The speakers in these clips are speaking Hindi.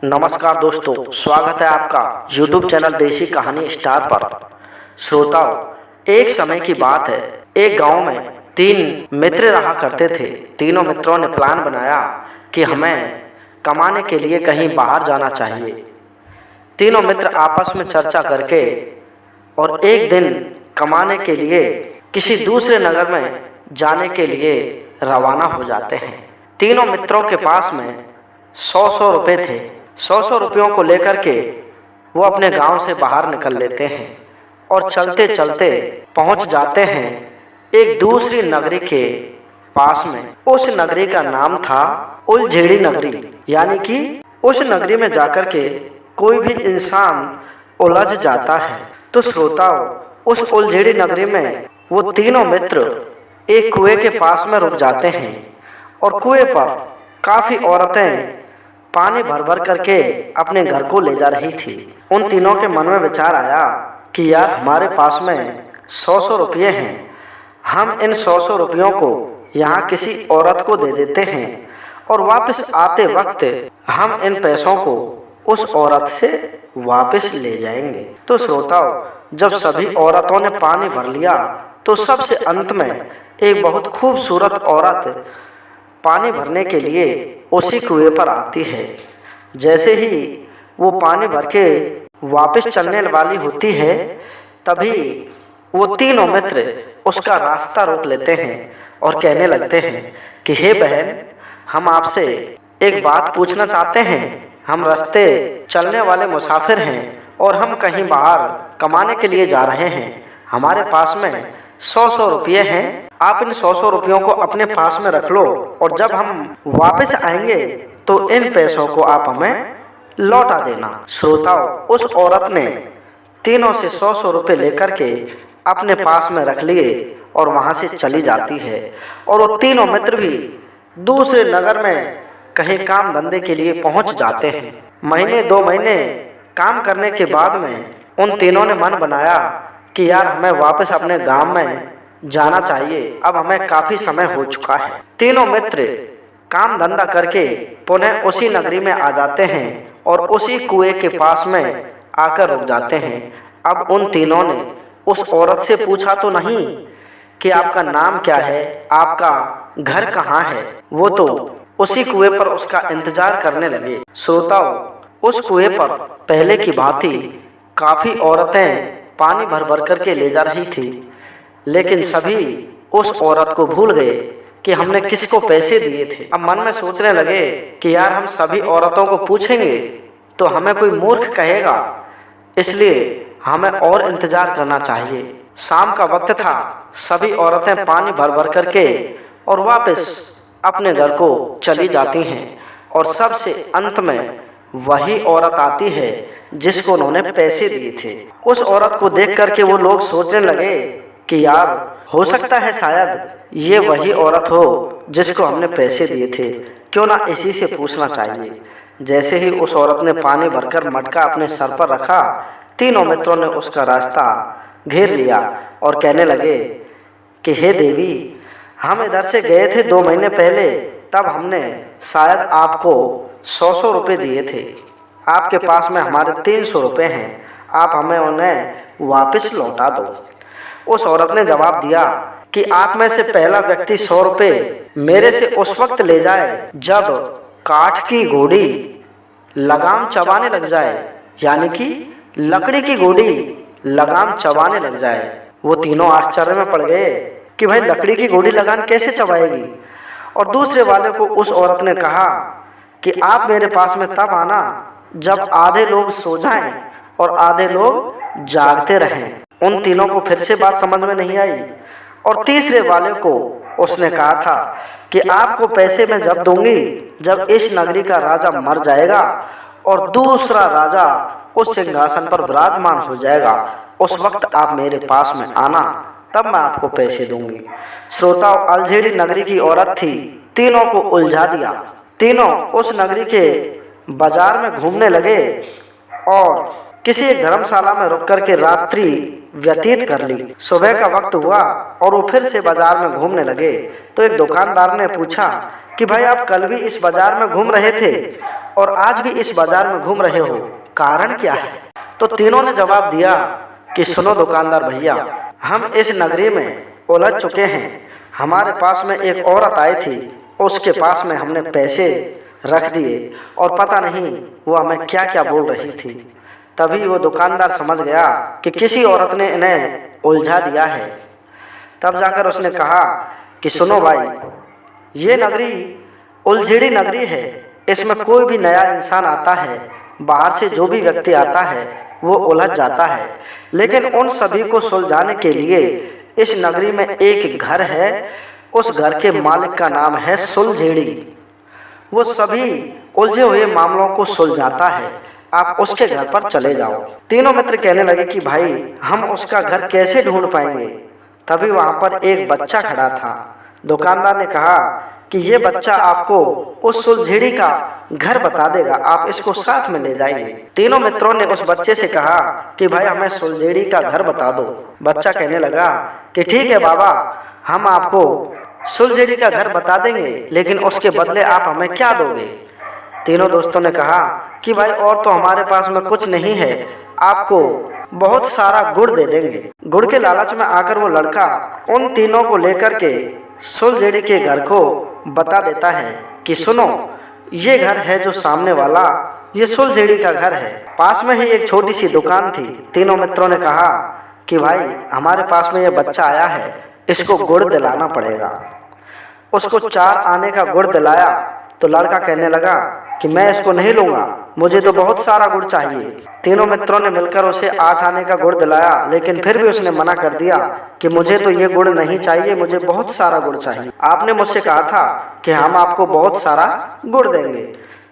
नमस्कार दोस्तों, स्वागत है आपका YouTube चैनल देसी कहानी स्टार पर। श्रोताओं, एक समय की बात है। एक गांव में तीन मित्र रहा करते थे। तीनों मित्रों ने प्लान बनाया कि हमें कमाने के लिए कहीं बाहर जाना चाहिए। तीनों मित्र आपस में चर्चा करके और एक दिन कमाने के लिए किसी दूसरे नगर में जाने के लिए रवाना हो जाते हैं। तीनों मित्रों के पास में 100 रुपये थे। 100 रुपयों को लेकर के वो अपने गांव से बाहर निकल लेते हैं और चलते चलते पहुंच जाते हैं एक दूसरी नगरी के पास में। उस नगरी का नाम था उलझेड़ी नगरी, यानी कि उस नगरी में जाकर के कोई भी इंसान उलझ जाता है। तो श्रोताओं, उस उलझेड़ी नगरी में वो तीनों मित्र एक कुएं के पास में रुक जाते हैं और कुएं पर काफी औरतें पानी भर भर करके अपने घर को ले जा रही थी। उन तीनों के मन में विचार आया कि यार, हमारे पास में 100 रुपये हैं, हम इन 100 रुपयों को यहाँ किसी औरत को दे देते हैं और वापस आते वक्त हम इन पैसों को उस औरत से वापस ले जाएंगे। तो श्रोताओं, जब सभी औरतों ने पानी भर लिया तो सबसे अंत में एक बहुत खूबसूरत औरत पानी भरने के लिए उसी कुएं पर आती है। जैसे ही वो पानी भर के वापस चलने वाली होती है, तभी वो तीनों मित्र उसका रास्ता रोक लेते हैं और कहने लगते हैं कि हे बहन, हम आपसे एक बात पूछना चाहते हैं। हम रास्ते चलने वाले मुसाफिर हैं और हम कहीं बाहर कमाने के लिए जा रहे हैं। हमारे पास में 100 रुपये हैं। आप इन 100 रुपयों को अपने पास में रख लो और जब हम वापस आएंगे तो इन पैसों को आप हमें लौटा देना। श्रोताओं, उस औरत ने तीनों से 100 रुपये लेकर के अपने पास में रख लिए और वहां से चली जाती है। और वो तीनों मित्र भी दूसरे नगर में कहीं काम धंधे के लिए पहुंच जाते हैं। महीने 2 महीने काम करने के बाद में उन तीनों ने मन बनाया कि यार, हमें वापस अपने गांव में जाना चाहिए। अब हमें काफी समय हो चुका है। तीनों मित्र काम धंधा करके पुनः उसी नगरी में आ जाते हैं और उसी कुएं के पास में आकर रुक जाते हैं। अब उन तीनों ने उस औरत से पूछा तो नहीं कि आपका नाम क्या है, आपका घर कहाँ है। वो तो उसी कुएं पर उसका इंतजार करने लगे। श्रोताओं, उस कुएं पर पहले की भांति काफी औरतें पानी भर भर करके ले जा रही थी, लेकिन सभी उस औरत को भूल गए कि हमने किसको पैसे दिए थे। अब मन में सोचने लगे कि यार, हम सभी औरतों को पूछेंगे तो हमें कोई मूर्ख कहेगा, इसलिए हमें और इंतजार करना चाहिए। शाम का वक्त था। सभी औरतें पानी भर भर करके और वापस अपने घर को चली जाती हैं और सबसे अंत में वही औरत आती है जिसको उन्होंने पैसे दिए थे। उस औरत को देख करके वो लोग सोचने लगे कि यार, हो सकता है शायद ये वही औरत हो जिसको हमने पैसे दिए थे, क्यों ना इसी से पूछना चाहिए। जैसे ही उस औरत ने पानी भरकर मटका अपने सर पर रखा, तीनों मित्रों ने उसका रास्ता घेर लिया और कहने लगे कि हे देवी, हम इधर से गए थे 2 महीने पहले, तब हमने शायद आपको 100 रुपये दिए थे। आपके पास में हमारे 300 रुपये हैं, आप हमें उन्हें वापस लौटा दो। उस औरत ने जवाब दिया कि आप में से पहला व्यक्ति 100 रुपये मेरे से उस वक्त ले जाए जब काठ की घोड़ी लगाम चबाने लग जाए, यानी कि लकड़ी की घोड़ी लगाम चबाने लग जाए। वो तीनों आश्चर्य में पड़ गए कि भाई, लकड़ी की घोड़ी लगाम कैसे चबाएगी। और दूसरे वाले को उस औरत ने कहा कि आप मेरे पास में तब आना जब आधे लोग सो जाएं और आधे लोग जागते रहें। उन तीनों को फिर से बात समझ में नहीं आई और तीसरे वाले को उसने कहा था कि आपको पैसे मैं जब दूंगी जब इस नगरी का राजा मर जाएगा और दूसरा राजा उस सिंहासन पर विराजमान हो जाएगा, उस वक्त आप मेरे पास में आना, तब मैं आपको पैसे दूंगी। श्रोताओं, उलझेड़ी नगरी की औरत थी, तीनों को उलझा दिया। तीनों उस नगरी के बाजार में घूमने लगे और किसी एक धर्मशाला में रुक कर के रात्रि व्यतीत कर ली। सुबह का वक्त हुआ और वो फिर से बाजार में घूमने लगे तो एक दुकानदार ने पूछा कि भाई आप कल भी इस बाजार में घूम रहे थे और आज भी इस बाजार में घूम रहे हो, कारण क्या है? तो तीनों ने जवाब दिया कि सुनो दुकानदार भैया, हम इस नगरी में उलझ चुके हैं। हमारे पास में एक औरत आई थी, उसके पास में हमने पैसे रख दिए और पता नहीं वो हमें क्या क्या बोल रही थी। तभी वो दुकानदार समझ गया कि किसी औरत ने इन्हें उलझा दिया है। तब जाकर उसने कहा कि सुनो भाई, ये नगरी उलझेड़ी नगरी है। इसमें कोई भी नया इंसान आता है, बाहर से जो भी व्यक्ति आता है वो उलझ जाता है, लेकिन उन सभी को सुलझाने के लिए इस नगरी में एक घर है। उस घर के मालिक का नाम है सुलझेड़ी। वो सभी उलझे हुए मामलों को सुलझाता है। आप उसके घर पर चले जाओ। तीनों मित्र कहने लगे कि भाई हम उसका घर कैसे ढूंढ पाएंगे? तभी वहां पर एक बच्चा खड़ा था। दुकानदार ने कहा कि ये बच्चा आपको उस सुलझेड़ी का घर बता देगा, आप इसको साथ में ले जाइए। तीनों मित्रों ने उस बच्चे से कहा कि भाई हमें सुलझेड़ी का घर बता दो। बच्चा कहने लगा कि ठीक है बाबा, हम आपको सुलझेड़ी का घर बता देंगे, लेकिन उसके बदले आप हमें क्या दोगे? तीनों दोस्तों ने कहा कि भाई और तो हमारे पास में कुछ नहीं है, आपको बहुत सारा गुड़ दे देंगे। गुड़ के लालच में आकर वो लड़का उन तीनों को लेकर के सुलझेड़ी के घर को बता देता है कि सुनो, ये घर है जो सामने वाला, ये सुलझेड़ी का घर है। पास में ही एक छोटी सी दुकान थी। तीनों मित्रों ने कहा कि भाई हमारे पास में ये बच्चा आया है, इसको गुड़ दिलाना पड़ेगा। उसको 4 आने का गुड़ दिलाया तो लड़का कहने लगा कि मैं इसको नहीं लूंगा, मुझे तो बहुत सारा गुड़ चाहिए। तीनों मित्रों ने मिलकर उसे 8 आने का गुड़ दिलाया, लेकिन फिर भी उसने मना कर दिया कि मुझे तो ये गुड़ नहीं चाहिए, मुझे बहुत सारा गुड़ चाहिए। आपने मुझसे कहा था कि हम आपको बहुत सारा गुड़ देंगे।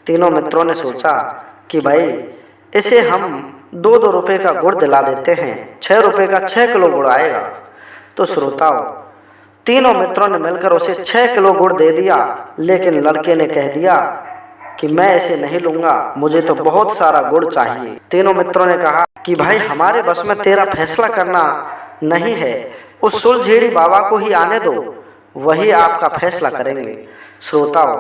तीनों मित्रों ने सोचा कि भाई इसे हम 2-2 रुपये का गुड़ दिला देते हैं, 6 रुपये का 6 किलो गुड़ आएगा। तो श्रोताओं, तीनों मित्रों ने मिलकर उसे 6 किलो गुड़ दे दिया, लेकिन लड़के ने कह दिया कि मैं इसे नहीं लूंगा, मुझे तो बहुत सारा गुड़ चाहिए। तीनों मित्रों ने कहा कि भाई हमारे बस में तेरा फैसला करना नहीं है, उस सुलझेड़ी बाबा को ही आने दो, वही आपका फैसला करेंगे। श्रोताओं,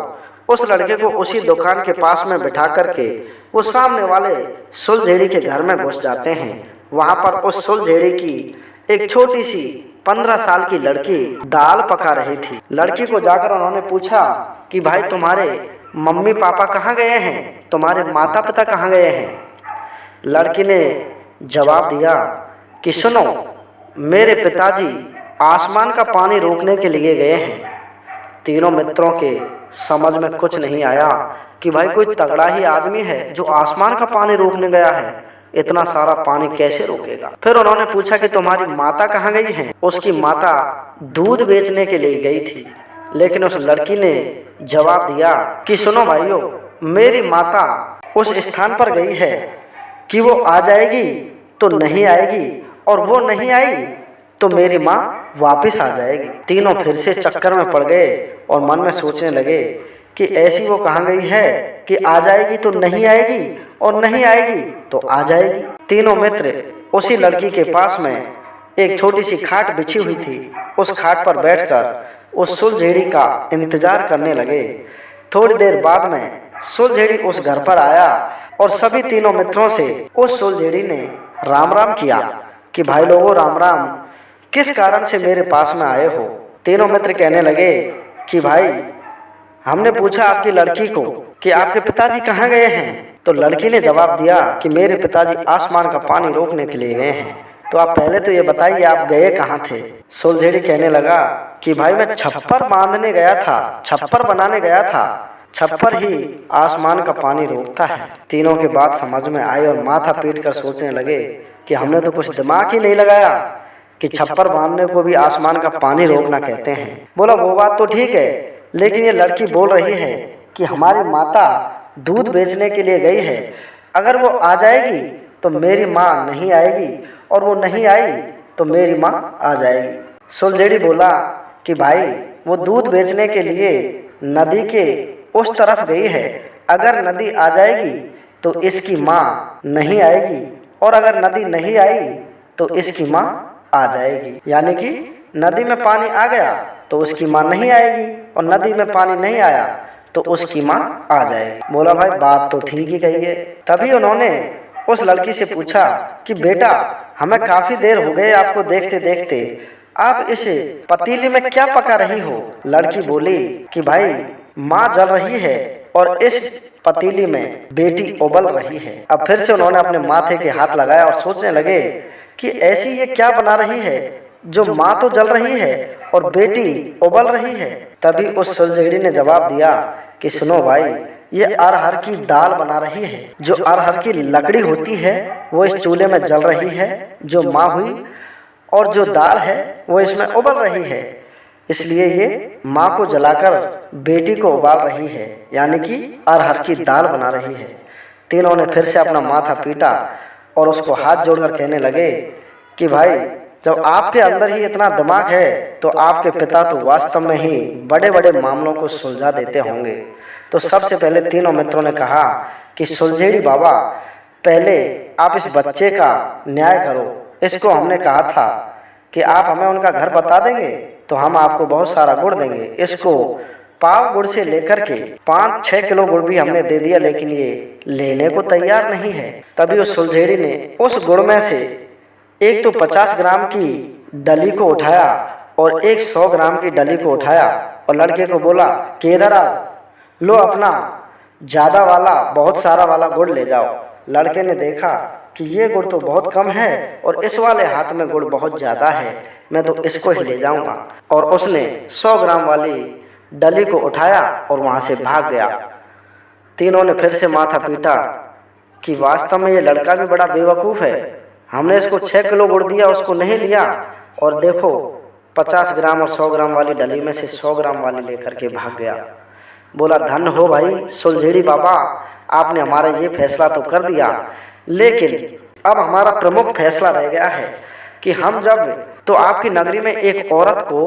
उस लड़के को उसी दुकान के पास में बिठा करके वो सामने वाले सुलझेड़ी के घर में घुस जाते हैं। वहां पर उस सुलझेड़ी की एक छोटी सी 15 साल की लड़की दाल पका रही थी। लड़की को जाकर उन्होंने पूछा कि भाई तुम्हारे मम्मी पापा कहाँ गए हैं, तुम्हारे माता पिता कहाँ गए हैं? लड़की ने जवाब दिया कि सुनो, मेरे पिताजी आसमान का पानी रोकने के लिए गए हैं। तीनों मित्रों के समझ में कुछ नहीं आया कि भाई कोई तगड़ा ही आदमी है जो आसमान का पानी रोकने गया है, इतना सारा पानी कैसे रोकेगा? फिर उन्होंने पूछा कि तुम्हारी माता कहाँ गई है? उसकी माता दूध बेचने के लिए गई थी। लेकिन उस लड़की ने जवाब दिया कि सुनो भाइयों, मेरी माता उस स्थान पर गई है कि वो आ जाएगी तो नहीं आएगी, और वो नहीं आई तो मेरी माँ वापस आ जाएगी। तीनों फिर से चक्कर में पड़ गए और मन में सोचने लगे कि ऐसी वो कहाँ गई है कि आ जाएगी तो नहीं आएगी, और नहीं आएगी तो आ जाएगी। तीनों मित्र उसी लड़की के पास में एक छोटी सी खाट बिछी हुई थी, उस खाट पर बैठकर उस सुलझेड़ी का इंतजार करने लगे। थोड़ी देर बाद में सुलझेड़ी उस घर पर आया और सभी तीनों मित्रों से उस सुलझेड़ी ने राम राम किया कि भाई लोगों राम राम, किस कारण से मेरे पास में आए हो? तीनों मित्र कहने लगे कि भाई हमने पूछा आपकी लड़की को कि आपके पिताजी कहाँ गए हैं? तो लड़की ने जवाब दिया कि मेरे पिताजी आसमान का पानी रोकने के लिए गए हैं। तो आप पहले तो ये बताइए आप गए कहाँ थे? सुलझेड़ी कहने लगा कि भाई मैं छप्पर बांधने गया था, छप्पर बनाने गया था, छप्पर ही आसमान का पानी रोकता है। तीनों की बात समझ में आई और माथा पीट कर सोचने लगे कि हमने तो कुछ दिमाग ही नहीं लगाया कि छप्पर बांधने को भी आसमान का पानी रोकना कहते हैं। बोला वो बात तो ठीक है, लेकिन ये लड़की बोल रही है कि हमारी माता दूध बेचने के लिए गई है, अगर वो आ जाएगी तो मेरी माँ नहीं आएगी, और वो नहीं आई तो मेरी माँ आ जाएगी। सुलझेड़ी बोला कि भाई वो दूध बेचने के लिए नदी के उस तरफ गई है, अगर नदी आ जाएगी तो इसकी माँ नहीं आएगी, और अगर नदी नहीं आई तो इसकी माँ आ जाएगी। यानी कि नदी में पानी आ गया तो उसकी माँ नहीं आएगी, और नदी में पानी नहीं आया तो उसकी माँ आ जाएगी। बोला भाई बात तो ठीक ही कही है। तभी उन्होंने उस लड़की से पूछा कि बेटा, हमें काफी देर हो गए आपको देखते देखते, आप इस पतीली में क्या पका रही हो? लड़की बोली कि भाई माँ जल रही है और इस पतीली में बेटी उबल रही है। अब फिर से उन्होंने अपने माथे के हाथ लगाया और सोचने लगे कि ऐसी ये क्या बना रही है जो माँ तो जल रही है और बेटी उबल रही है। तभी उस सुलझेड़ी ने जवाब दिया कि सुनो भाई, ये अरहर की दाल बना रही है। जो अरहर की लकड़ी होती है वो इस चूल्हे में जल रही है, जो माँ हुई, और जो दाल है वो इसमें उबल रही है। इसलिए ये माँ को जलाकर बेटी को उबाल रही है, यानी कि अरहर की दाल बना रही है। तीनों ने फिर से अपना माथा पीटा और उसको हाथ जोड़कर कहने लगे कि भाई, जब आपके अंदर ही इतना दिमाग है तो आपके पिता तो वास्तव में ही बड़े बड़े मामलों को सुलझा देते होंगे। तो सबसे पहले तीनों मित्रों ने कहा कि सुलझेड़ी बाबा, पहले आप इस बच्चे का न्याय करो। इसको हमने कहा था कि आप हमें उनका घर बता देंगे तो हम आपको बहुत सारा गुड़ देंगे। इसको पाव गुड़ से लेकर के 5-6 किलो गुड़ भी हमने दे दिया, लेकिन ये लेने को तैयार नहीं है। तभी उस सुलझेड़ी ने उस गुड़ में से एक तो 50 ग्राम की डली को उठाया और एक 100 ग्राम की डली को उठाया और लड़के को बोला कि इधर आओ, लो अपना ज्यादा वाला, बहुत सारा वाला गुड़ ले जाओ। लड़के ने देखा कि ये गुड़ तो बहुत कम है और इस वाले हाथ में गुड़ बहुत ज्यादा है, मैं तो इसको ही ले जाऊंगा। और उसने 100 ग्राम वाली डली को उठाया और वहां से भाग गया। तीनों ने फिर से माथा पीटा कि वास्तव में ये लड़का भी बड़ा बेवकूफ है। हमने इसको 6 किलो गुड़ दिया, उसको नहीं लिया, और देखो 50 ग्राम और 100 ग्राम वाली डली में से 100 ग्राम वाली लेकर के भाग गया। बोला धन हो भाई सुलझेड़ी बाबा, आपने हमारा ये फैसला तो कर दिया, लेकिन अब हमारा प्रमुख फैसला रह गया है कि हम जब तो आपकी नगरी में एक औरत को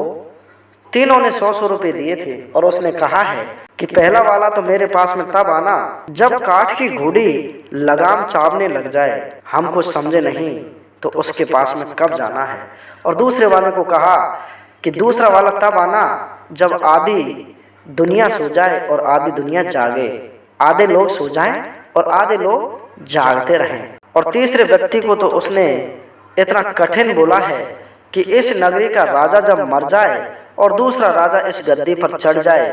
तीनों ने 100-100 रुपये दिए थे और उसने कहा है कि पहला वाला तो मेरे पास में तब आना जब काठ की घोड़ी लगाम चावने लग जाए, हम कुछ समझे नहीं तो उसके पास में कब जाना है। और दूसरे वाले को कहा कि दूसरा वाला तब आना जब आधी दुनिया सो जाए और आधी दुनिया जागे, आधे लोग सो जाएं और आधे लोग जागते रहें। और तीसरे व्यक्ति को तो उसने इतना कठिन बोला है कि इस नगरी का राजा जब मर जाए और दूसरा राजा इस गद्दी पर चढ़ जाए,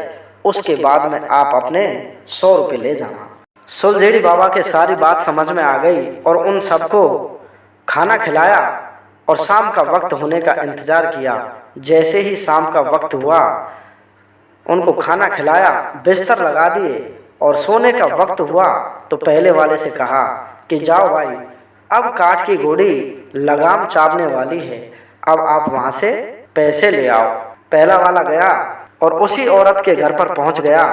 उसके बाद में आप अपने 100 रुपये ले जाना। सुलझेड़ी बाबा के सारी बात समझ में आ गई और उन सबको खाना खिलाया और शाम का वक्त होने का इंतजार किया। जैसे ही शाम का वक्त हुआ, उनको खाना खिलाया, बिस्तर लगा दिए और सोने का वक्त हुआ तो पहले वाले से कहा कि जाओ भाई, अब काठ की घोड़ी लगाम चाबने वाली है, अब आप वहां से पैसे ले आओ। पहला वाला गया और उसी औरत के घर पर पहुंच गया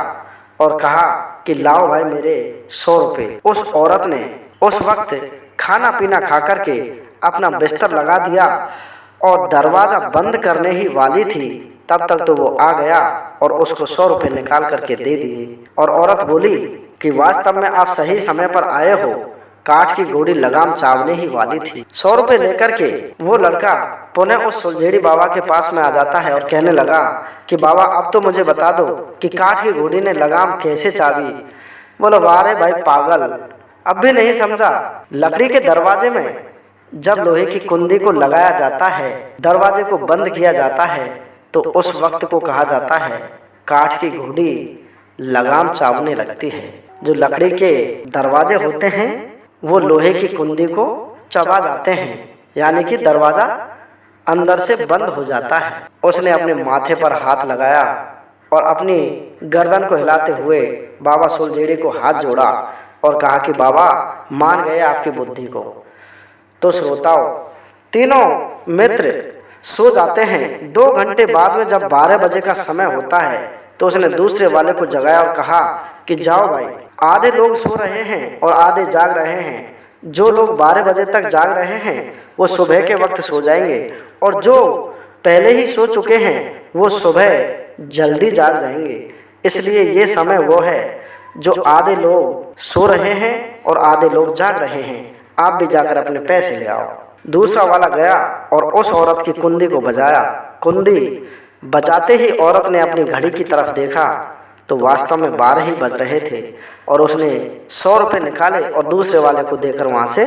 और कहा कि लाओ भाई मेरे 100 रुपये। उस औरत ने उस वक्त खाना पीना खा करके अपना बिस्तर लगा दिया और दरवाजा बंद करने ही वाली थी, तब तक तो वो आ गया और उसको 100 रुपये निकाल करके दे दिए। और औरत बोली कि वास्तव में आप सही समय पर आए हो, काठ की घोड़ी लगाम चावने ही वाली थी। 100 रुपये लेकर के वो लड़का पुनः उस सुलझेड़ी बाबा के पास में आ जाता है और कहने लगा कि बाबा अब तो मुझे बता दो कि काठ की घोड़ी ने लगाम कैसे चाबी। बोलो वाह रे भाई पागल, अब भी नहीं समझा। लकड़ी के दरवाजे में जब लोहे की कुंडी को लगाया जाता है, दरवाजे को बंद किया जाता है, तो उस वक्त को कहा जाता है काठ की घोड़ी लगाम चावने लगती है। जो लकड़ी के दरवाजे होते हैं वो लोहे की कुंडी को चबा जाते हैं, यानी कि दरवाजा अंदर से बंद हो जाता है। उसने अपने माथे पर हाथ लगाया और अपनी गर्दन को हिलाते हुए बाबा सुलझेड़ी को हाथ जोड़ा और कहा कि बाबा मान गए आपकी बुद्धि को। तो श्रोताओं, तीनों मित्र सो जाते हैं। 2 घंटे बाद में जब 12 बजे का समय होता है तो उसने दूसरे वाले को जगाया और कहा कि जाओ भाई, आधे लोग सो रहे हैं और आधे जाग रहे हैं। जो लोग 12 बजे तक जाग रहे हैं वो सुबह के वक्त सो जाएंगे और जो पहले ही सो चुके हैं वो सुबह जल्दी जाग जाएंगे। इसलिए ये समय वो है जो आधे लोग सो रहे हैं और आधे लोग जाग रहे हैं। आप भी जाकर अपने पैसे ले आओ। दूसरा वाला गया और उस औरत की कुंडी को बजाया। कुंडी बजाते ही औरत ने अपनी घड़ी की तरफ देखा तो वास्तव में 12 ही बज रहे थे और उसने 100 रुपये निकाले और दूसरे वाले को देकर वहां से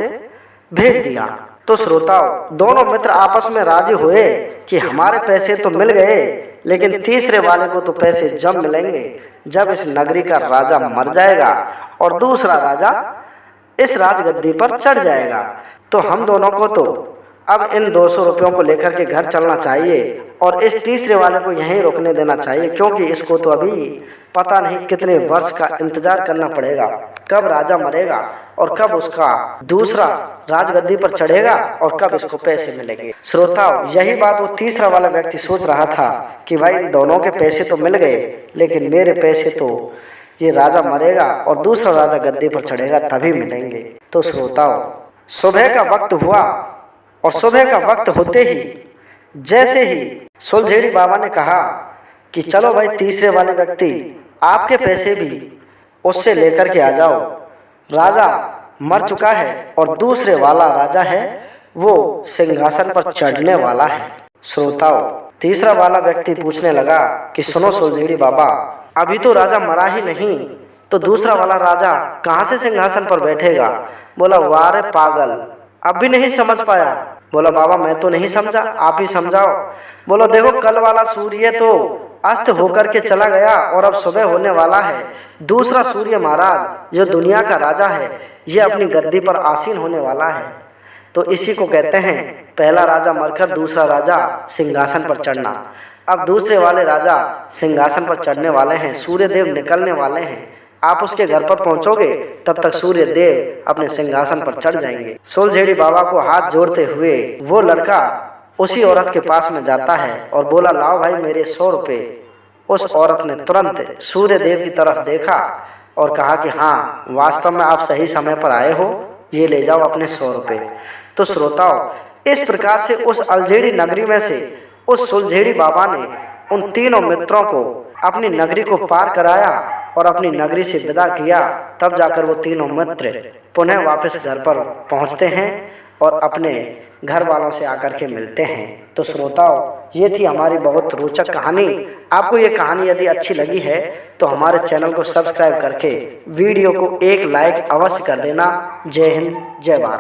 भेज दिया। तो श्रोताओं, दोनों मित्र आपस में राजी हुए कि हमारे पैसे तो मिल गए, लेकिन तीसरे वाले को तो पैसे जब मिलेंगे जब इस नगरी का राजा मर जाएगा और दूसरा राजा इस राजगद्दी पर चढ़ जाएगा। तो हम दोनों को तो अब इन 200 रुपयों को लेकर के घर चलना चाहिए और इस तीसरे वाले को यहीं रुकने देना चाहिए, क्योंकि इसको तो अभी पता नहीं कितने वर्ष का इंतजार करना पड़ेगा, कब राजा मरेगा और कब उसका दूसरा राजगद्दी पर चढ़ेगा और कब इसको पैसे मिलेंगे। श्रोताओं, यही बात वो तीसरा वाला व्यक्ति सोच रहा था कि भाई इन दोनों के पैसे तो मिल गए, लेकिन मेरे पैसे तो ये राजा मरेगा और दूसरा राजा गद्दी पर चढ़ेगा तभी मिलेंगे। तो श्रोताओं, सुबह का वक्त हुआ और सुबह का वक्त होते ही जैसे ही सुलझेड़ी बाबा ने कहा कि चलो भाई तीसरे वाले व्यक्ति आपके पैसे भी उससे लेकर के आ जाओ, राजा मर चुका है और दूसरे वाला राजा है वो सिंहासन पर चढ़ने वाला है। श्रोताओं, तीसरा वाला व्यक्ति पूछने लगा कि सुनो सुलझेड़ी बाबा, अभी तो राजा मरा ही नहीं, तो दूसरा वाला राजा कहाँ से सिंहासन पर बैठेगा? बोला, वाह रे पागल, अब भी नहीं समझ पाया? बोला, बाबा मैं तो नहीं समझा, आप ही समझाओ। बोलो, देखो कल वाला सूर्य तो अस्त होकर के चला गया और अब सुबह होने वाला है। दूसरा सूर्य महाराज जो दुनिया का राजा है ये अपनी गद्दी पर आसीन होने वाला है। तो इसी को कहते हैं पहला राजा मरकर दूसरा राजा सिंहासन पर चढ़ना। अब दूसरे वाले राजा सिंहासन पर चढ़ने वाले हैं, सूर्य देव निकलने वाले हैं। आप उसके घर पर पहुंचोगे तब तक सूर्य देव अपने सिंहासन पर चढ़ जाएंगे। सुलझेड़ी बाबा को हाथ जोड़ते हुए वो लड़का उसी औरत के पास में जाता है और बोला, लाओ भाई मेरे 100 रुपये। उस औरत ने तुरंत सूर्य देव की तरफ देखा और कहा कि हाँ, वास्तव में आप सही समय पर आए हो, ये ले जाओ अपने 100 रुपये। तो श्रोताओं, इस प्रकार से उस अलझेड़ी नगरी में से उस सुलझेड़ी बाबा ने उन तीनों मित्रों को अपनी नगरी को पार कराया और अपनी नगरी से विदा किया। तब जाकर वो तीनों मित्र पुनः वापस घर पर पहुंचते हैं और अपने घर वालों से आकर के मिलते हैं। तो श्रोताओं, ये थी हमारी बहुत रोचक कहानी। आपको ये कहानी यदि अच्छी लगी है तो हमारे चैनल को सब्सक्राइब करके वीडियो को एक लाइक अवश्य कर देना। जय हिंद, जय भारत।